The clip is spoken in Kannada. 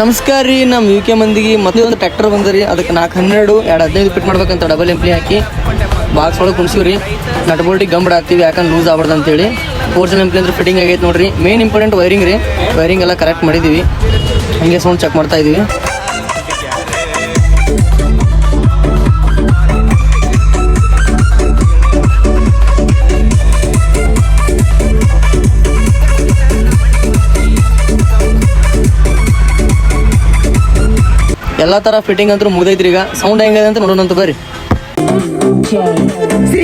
ನಮಸ್ಕಾರ ರೀ. ನಮ್ಮ UK ಮಂದಿಗೆ ಮತ್ತೆ ಒಂದು ಟ್ರ್ಯಾಕ್ಟರ್ ಬಂದ್ರಿ. ಅದಕ್ಕೆ 412 215 ಫಿಟ್ ಮಾಡ್ಬೇಕಂತ ಡಬಲ್ ಎಂಪ್ಲಿ ಹಾಕಿ ಬಾಕ್ಸ್ ಒಳಗೆ ಕುಣಿಸಿವ್ರಿ. ನಟ್ ಬೋಲ್ಟಿಗೆ ಗಂಬಡ ಹಾಕ್ತೀವಿ, ಯಾಕಂದ್ರೆ ಲೂಸ್ ಆಗ್ಬಾರ್ದು ಅಂತೇಳಿ. 4 ಎಂಪ್ಲಿ ಅಂದ್ರೆ ಫಿಟ್ಟಿಂಗ್ ಆಗೈತೆ ನೋಡ್ರಿ. ಮೇನ್ ಇಂಪಾರ್ಟೆಂಟ್ ವೈರಿಂಗ್ ರೀ. ವೈರಿಂಗ್ ಎಲ್ಲ ಕರೆಕ್ಟ್ ಮಾಡಿದ್ದೀವಿ. ಹಂಗೆ ಸೌಂಡ್ ಚೆಕ್ ಮಾಡ್ತಾ ಇದೀವಿ. ಎಲ್ಲ ತರ ಫಿಟ್ಟಿಂಗ್ ಅಂತೂ ಮುಗ್ದೈತ್ರಿ. ಈಗ ಸೌಂಡ್ ಹೆಂಗದೆ ಅಂತ ನೋಡೋಣಂತ ಬರ್ರಿ. ಶ್ರೀ